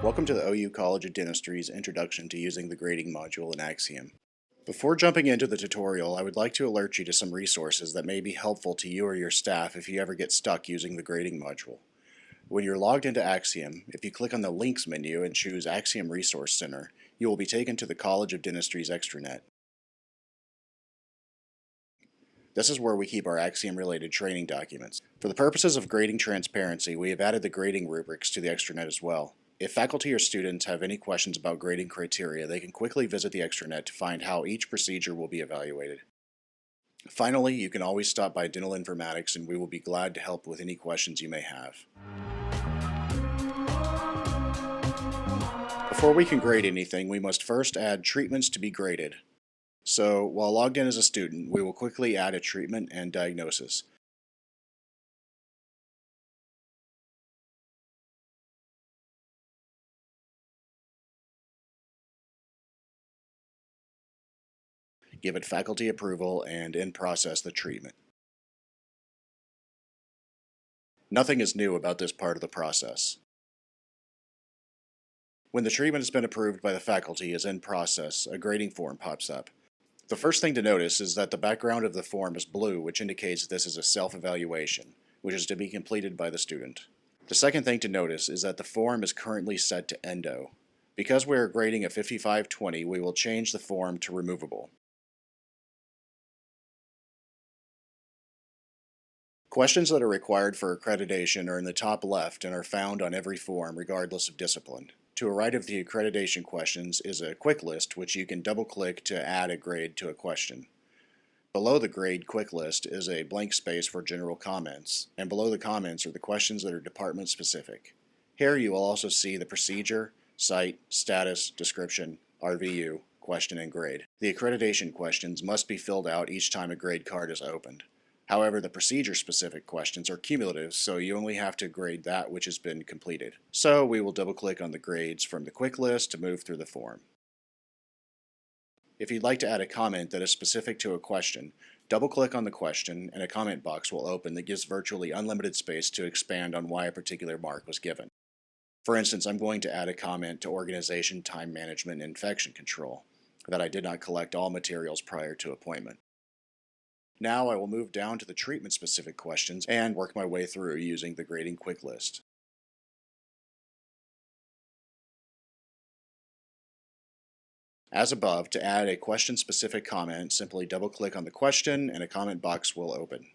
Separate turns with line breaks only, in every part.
Welcome to the OU College of Dentistry's Introduction to Using the Grading module in Axium. Before jumping into the tutorial, I would like to alert you to some resources that may be helpful to you or your staff if you ever get stuck using the grading module. When you're logged into Axium, if you click on the Links menu and choose Axiom Resource Center, you will be taken to the College of Dentistry's extranet. This is where we keep our Axiom-related training documents. For the purposes of grading transparency, we have added the grading rubrics to the extranet as well. If faculty or students have any questions about grading criteria, they can quickly visit the extranet to find how each procedure will be evaluated. Finally, you can always stop by Dental Informatics and we will be glad to help with any questions you may have. Before we can grade anything, we must first add treatments to be graded. So, while logged in as a student, we will quickly add a treatment and diagnosis. Give it faculty approval and in process the treatment. Nothing is new about this part of the process. When the treatment has been approved by the faculty as in process, a grading form pops up. The first thing to notice is that the background of the form is blue, which indicates this is a self-evaluation, which is to be completed by the student. The second thing to notice is that the form is currently set to Endo. Because we are grading a 5520, we will change the form to removable. Questions that are required for accreditation are in the top left and are found on every form regardless of discipline. To the right of the accreditation questions is a quick list which you can double-click to add a grade to a question. Below the grade quick list is a blank space for general comments, and below the comments are the questions that are department specific. Here you will also see the procedure, site, status, description, RVU, question, and grade. The accreditation questions must be filled out each time a grade card is opened. However, the procedure-specific questions are cumulative, so you only have to grade that which has been completed. So we will double-click on the grades from the quick list to move through the form. If you'd like to add a comment that is specific to a question, double-click on the question and a comment box will open that gives virtually unlimited space to expand on why a particular mark was given. For instance, I'm going to add a comment to organization, time management, and infection control, that I did not collect all materials prior to appointment. Now I will move down to the treatment-specific questions and work my way through using the grading quick list. As above, to add a question-specific comment, simply double-click on the question and a comment box will open.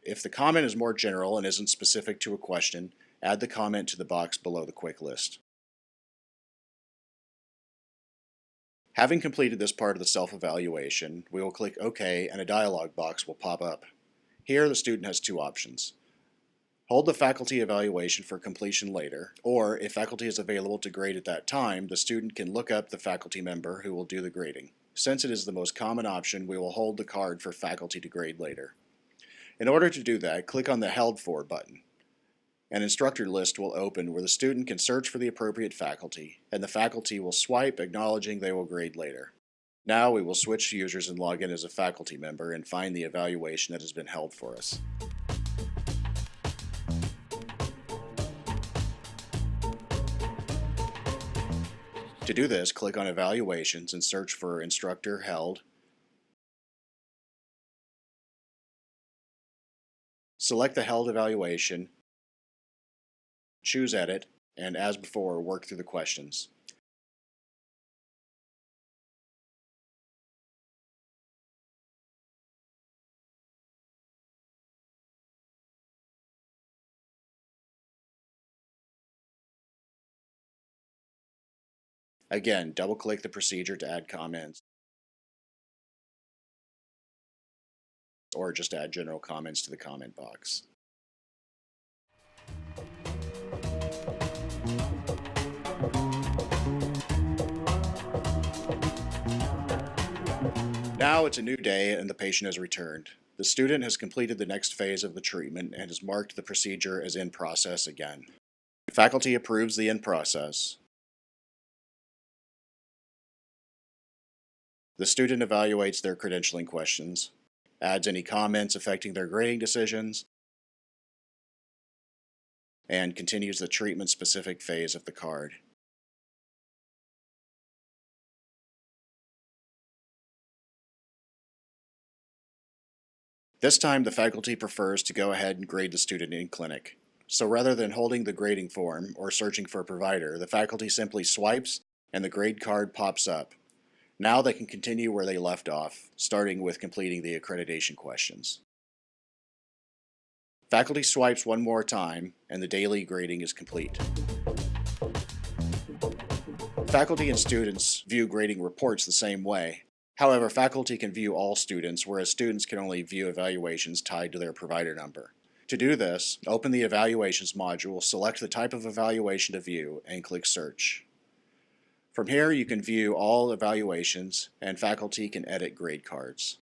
If the comment is more general and isn't specific to a question, add the comment to the box below the quick list. Having completed this part of the self-evaluation, we will click OK and a dialog box will pop up. Here the student has two options. Hold the faculty evaluation for completion later, or if faculty is available to grade at that time, the student can look up the faculty member who will do the grading. Since it is the most common option, we will hold the card for faculty to grade later. In order to do that, click on the Held For button. An instructor list will open where the student can search for the appropriate faculty, and the faculty will swipe acknowledging they will grade later. Now we will switch users and log in as a faculty member and find the evaluation that has been held for us. To do this, click on Evaluations and search for Instructor Held. Select the held evaluation, choose Edit, and as before, work through the questions. Again, double-click the procedure to add comments, or just add general comments to the comment box. Now it's a new day and the patient has returned. The student has completed the next phase of the treatment and has marked the procedure as in process again. Faculty approves the in process. The student evaluates their credentialing questions, adds any comments affecting their grading decisions, and continues the treatment-specific phase of the card. This time, the faculty prefers to go ahead and grade the student in clinic. So rather than holding the grading form or searching for a provider, the faculty simply swipes and the grade card pops up. Now they can continue where they left off, starting with completing the accreditation questions. Faculty swipes one more time and the daily grading is complete. Faculty and students view grading reports the same way. However, faculty can view all students, whereas students can only view evaluations tied to their provider number. To do this, open the Evaluations module, select the type of evaluation to view, and click Search. From here, you can view all evaluations, and faculty can edit grade cards.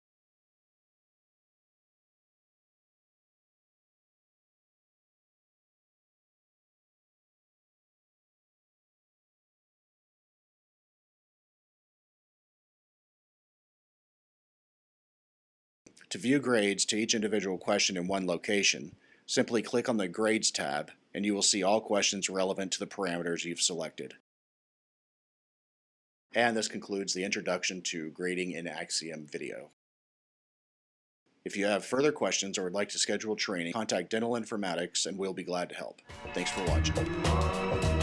To view grades to each individual question in one location, simply click on the Grades tab and you will see all questions relevant to the parameters you've selected. And this concludes the Introduction to Grading in Axium video. If you have further questions or would like to schedule training, contact Dental Informatics and we'll be glad to help. Thanks for watching.